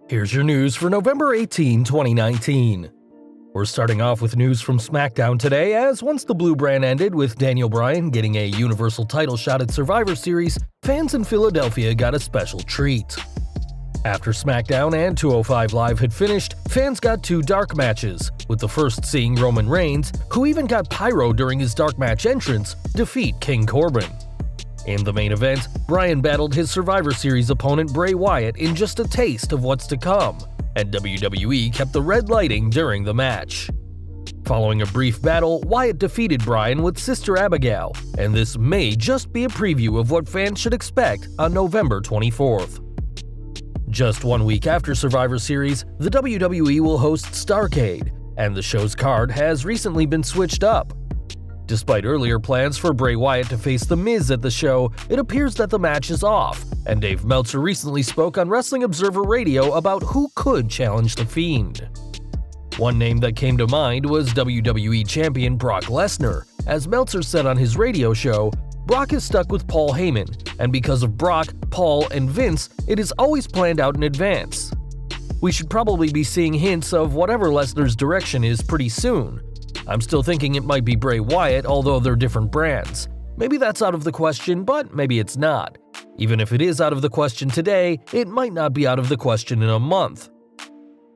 Here's your news for November 18, 2019. We're starting off with news from Smackdown today, as once the blue brand ended with Daniel Bryan getting a Universal title shot at Survivor Series, fans in Philadelphia got a special treat. After Smackdown and 205 Live had finished, fans got two dark matches, with the first seeing Roman Reigns, who even got pyro during his dark match entrance, defeat King Corbin. In the main event, Bryan battled his Survivor Series opponent Bray Wyatt in just a taste of what's to come, and WWE kept the red lighting during the match. Following a brief battle, Wyatt defeated Bryan with Sister Abigail, and this may just be a preview of what fans should expect on November 24th. Just 1 week after Survivor Series, the WWE will host Starrcade, and the show's card has recently been switched up. Despite earlier plans for Bray Wyatt to face The Miz at the show, it appears that the match is off, and Dave Meltzer recently spoke on Wrestling Observer Radio about who could challenge The Fiend. One name that came to mind was WWE Champion Brock Lesnar. As Meltzer said on his radio show, Brock is stuck with Paul Heyman, and because of Brock, Paul, and Vince, it is always planned out in advance. We should probably be seeing hints of whatever Lesnar's direction is pretty soon. I'm still thinking it might be Bray Wyatt, although they're different brands. Maybe that's out of the question, but maybe it's not. Even if it is out of the question today, it might not be out of the question in a month.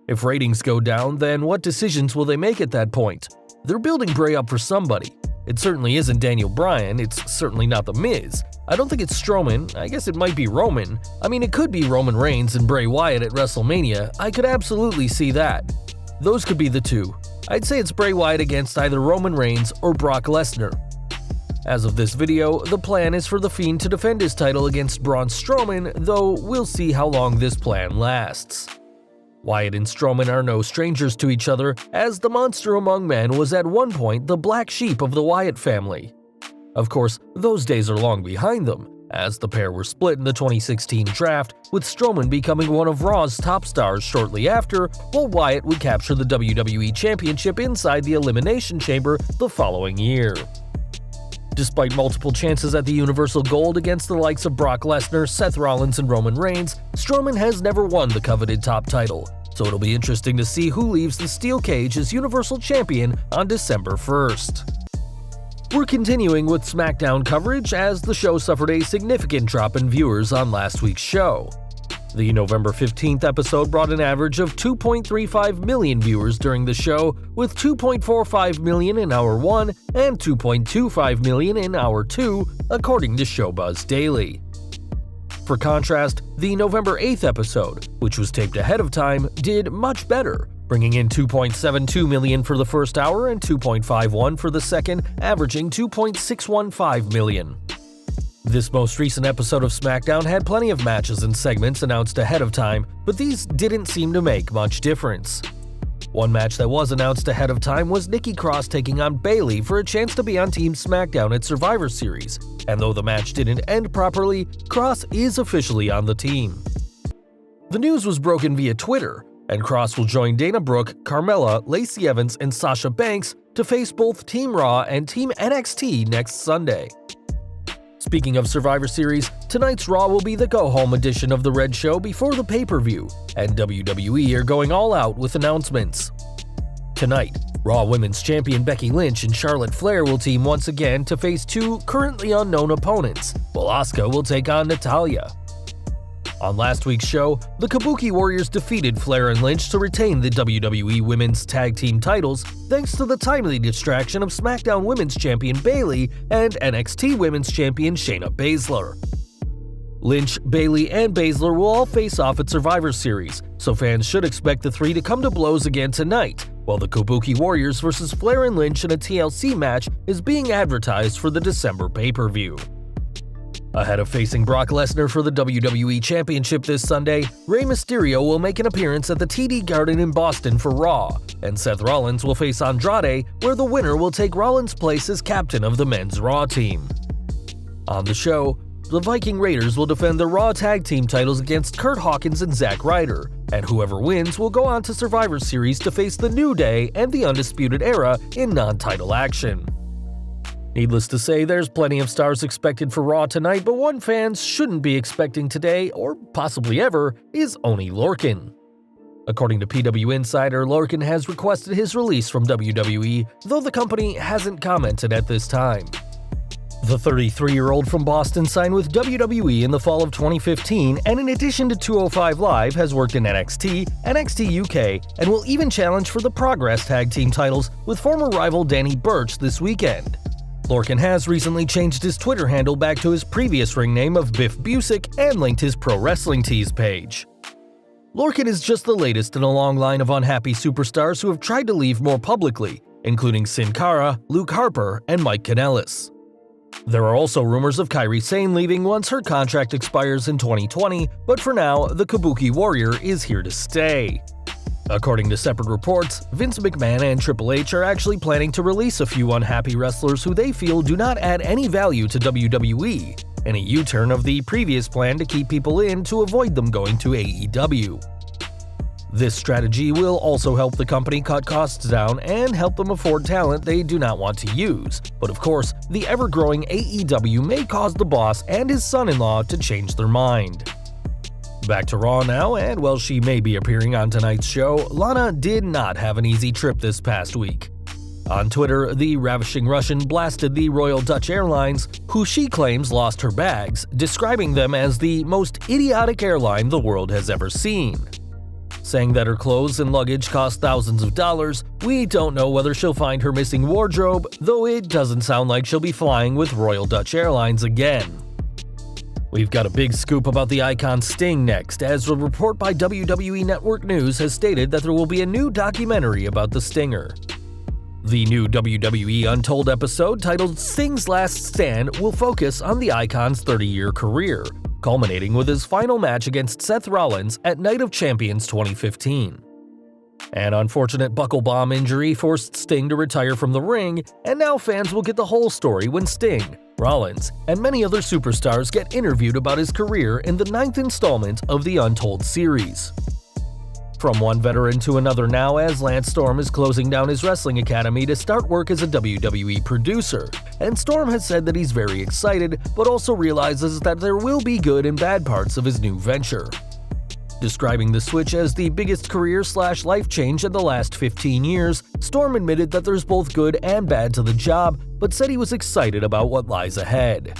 If ratings go down, then what decisions will they make at that point? They're building Bray up for somebody. It certainly isn't Daniel Bryan, it's certainly not The Miz. I don't think it's Strowman, I guess it might be Roman. I mean, it could be Roman Reigns and Bray Wyatt at WrestleMania, I could absolutely see that. Those could be the two. I'd say it's Bray Wyatt against either Roman Reigns or Brock Lesnar. As of this video, the plan is for The Fiend to defend his title against Braun Strowman, though we'll see how long this plan lasts. Wyatt and Strowman are no strangers to each other, as the monster among men was at one point the black sheep of the Wyatt family. Of course, those days are long behind them, as the pair were split in the 2016 draft, with Strowman becoming one of Raw's top stars shortly after, while Wyatt would capture the WWE Championship inside the Elimination Chamber the following year. Despite multiple chances at the Universal Gold against the likes of Brock Lesnar, Seth Rollins, and Roman Reigns, Strowman has never won the coveted top title, so it'll be interesting to see who leaves the steel cage as Universal Champion on December 1st. We're continuing with Smackdown coverage as the show suffered a significant drop in viewers on last week's show. The November 15th episode brought an average of 2.35 million viewers during the show, with 2.45 million in Hour 1 and 2.25 million in Hour 2, according to Showbuzz Daily. For contrast, the November 8th episode, which was taped ahead of time, did much better, bringing in 2.72 million for the first hour and 2.51 for the second, averaging 2.615 million. This most recent episode of Smackdown had plenty of matches and segments announced ahead of time, but these didn't seem to make much difference. One match that was announced ahead of time was Nikki Cross taking on Bayley for a chance to be on Team Smackdown at Survivor Series, and though the match didn't end properly, Cross is officially on the team. The news was broken via Twitter, and Cross will join Dana Brooke, Carmella, Lacey Evans, and Sasha Banks to face both Team Raw and Team NXT next Sunday. Speaking of Survivor Series, tonight's Raw will be the go-home edition of the Red Show before the pay-per-view, and WWE are going all out with announcements. Tonight, Raw Women's Champion Becky Lynch and Charlotte Flair will team once again to face two currently unknown opponents, while Asuka will take on Natalya. On last week's show, the Kabuki Warriors defeated Flair and Lynch to retain the WWE Women's Tag Team titles thanks to the timely distraction of SmackDown Women's Champion Bayley and NXT Women's Champion Shayna Baszler. Lynch, Bayley, and Baszler will all face off at Survivor Series, so fans should expect the three to come to blows again tonight, while the Kabuki Warriors vs. Flair and Lynch in a TLC match is being advertised for the December pay-per-view. Ahead of facing Brock Lesnar for the WWE Championship this Sunday, Rey Mysterio will make an appearance at the TD Garden in Boston for Raw, and Seth Rollins will face Andrade, where the winner will take Rollins' place as captain of the men's Raw team. On the show, the Viking Raiders will defend the Raw Tag Team titles against Kurt Hawkins and Zack Ryder, and whoever wins will go on to Survivor Series to face the New Day and the Undisputed Era in non-title action. Needless to say, there's plenty of stars expected for Raw tonight, but one fans shouldn't be expecting today, or possibly ever, is Oney Lorcan. According to PW Insider, Lorcan has requested his release from WWE, though the company hasn't commented at this time. The 33-year-old from Boston signed with WWE in the fall of 2015, and in addition to 205 Live, has worked in NXT, NXT UK, and will even challenge for the Progress Tag Team titles with former rival Danny Burch this weekend. Lorcan has recently changed his Twitter handle back to his previous ring name of Biff Busick and linked his Pro Wrestling Tees page. Lorcan is just the latest in a long line of unhappy superstars who have tried to leave more publicly, including Sin Cara, Luke Harper, and Mike Kanellis. There are also rumors of Kairi Sane leaving once her contract expires in 2020, but for now, the Kabuki Warrior is here to stay. According to separate reports, Vince McMahon and Triple H are actually planning to release a few unhappy wrestlers who they feel do not add any value to WWE, in a U-turn of the previous plan to keep people in to avoid them going to AEW. This strategy will also help the company cut costs down and help them afford talent they do not want to use. But of course, the ever-growing AEW may cause the boss and his son-in-law to change their mind. Back to Raw now, and while she may be appearing on tonight's show, Lana did not have an easy trip this past week. On Twitter, the ravishing Russian blasted the Royal Dutch Airlines, who she claims lost her bags, describing them as the most idiotic airline the world has ever seen. Saying that her clothes and luggage cost thousands of dollars, we don't know whether she'll find her missing wardrobe, though it doesn't sound like she'll be flying with Royal Dutch Airlines again. We've got a big scoop about the icon Sting next, as a report by WWE Network News has stated that there will be a new documentary about the Stinger. The new WWE Untold episode, titled Sting's Last Stand, will focus on the icon's 30-year career, culminating with his final match against Seth Rollins at Night of Champions 2015. An unfortunate buckle bomb injury forced Sting to retire from the ring, and now fans will get the whole story when Sting, Rollins, and many other superstars get interviewed about his career in the 9th installment of the Untold series. From one veteran to another now, as Lance Storm is closing down his wrestling academy to start work as a WWE producer, and Storm has said that he's very excited, but also realizes that there will be good and bad parts of his new venture. Describing the switch as the biggest career/life change in the last 15 years, Storm admitted that there's both good and bad to the job, but said he was excited about what lies ahead.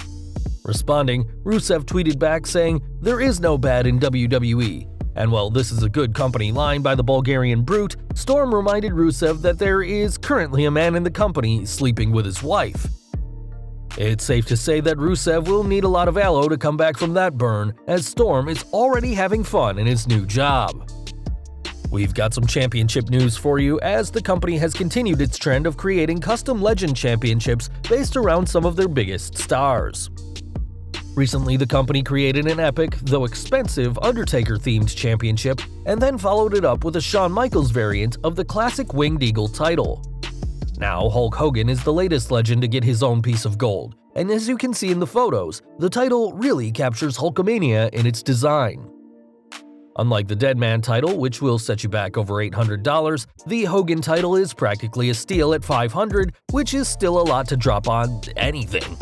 Responding, Rusev tweeted back saying, "There is no bad in WWE. And while this is a good company line by the Bulgarian brute, Storm reminded Rusev that there is currently a man in the company sleeping with his wife. It's safe to say that Rusev will need a lot of aloe to come back from that burn, as Storm is already having fun in his new job. We've got some championship news for you, as the company has continued its trend of creating custom Legend championships based around some of their biggest stars. Recently, the company created an epic, though expensive, Undertaker-themed championship, and then followed it up with a Shawn Michaels variant of the classic Winged Eagle title. Now, Hulk Hogan is the latest legend to get his own piece of gold, and as you can see in the photos, the title really captures Hulkamania in its design. Unlike the Deadman title, which will set you back over $800, the Hogan title is practically a steal at $500, which is still a lot to drop on anything.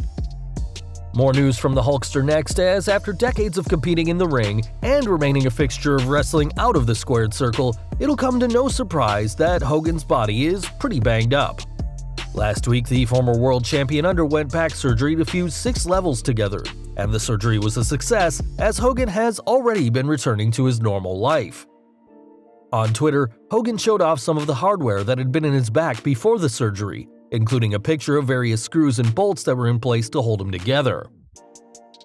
More news from the Hulkster next, as after decades of competing in the ring and remaining a fixture of wrestling out of the squared circle, it'll come to no surprise that Hogan's body is pretty banged up. Last week, the former world champion underwent back surgery to fuse 6 levels together, and the surgery was a success, as Hogan has already been returning to his normal life. On Twitter, Hogan showed off some of the hardware that had been in his back before the surgery, including a picture of various screws and bolts that were in place to hold him together.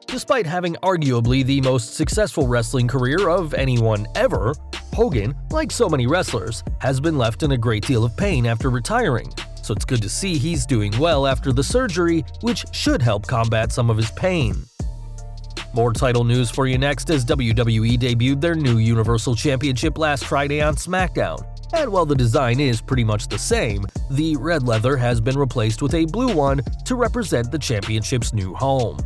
Despite having arguably the most successful wrestling career of anyone ever, Hogan, like so many wrestlers, has been left in a great deal of pain after retiring, so it's good to see he's doing well after the surgery, which should help combat some of his pain. More title news for you next, as WWE debuted their new Universal Championship last Friday on Smackdown. And while the design is pretty much the same, the red leather has been replaced with a blue one to represent the championship's new home.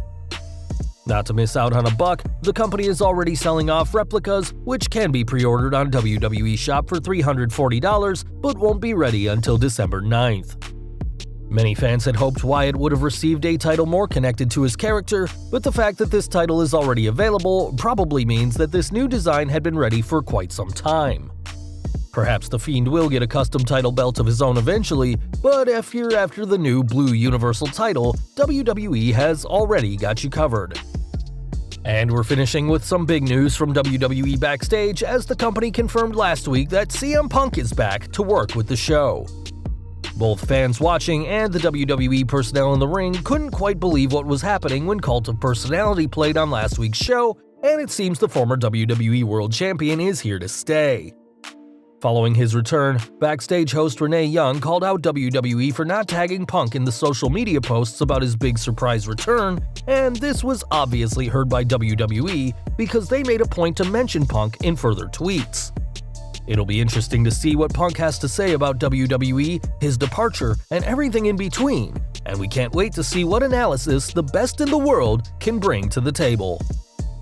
Not to miss out on a buck, the company is already selling off replicas, which can be pre-ordered on WWE Shop for $340, but won't be ready until December 9th. Many fans had hoped Wyatt would have received a title more connected to his character, but the fact that this title is already available probably means that this new design had been ready for quite some time. Perhaps the Fiend will get a custom title belt of his own eventually, but if you're after the new Blue Universal title, WWE has already got you covered. And we're finishing with some big news from WWE Backstage, as the company confirmed last week that CM Punk is back to work with the show. Both fans watching and the WWE personnel in the ring couldn't quite believe what was happening when Cult of Personality played on last week's show, and it seems the former WWE World Champion is here to stay. Following his return, Backstage host Renee Young called out WWE for not tagging Punk in the social media posts about his big surprise return, and this was obviously heard by WWE because they made a point to mention Punk in further tweets. It'll be interesting to see what Punk has to say about WWE, his departure, and everything in between, and we can't wait to see what analysis the best in the world can bring to the table.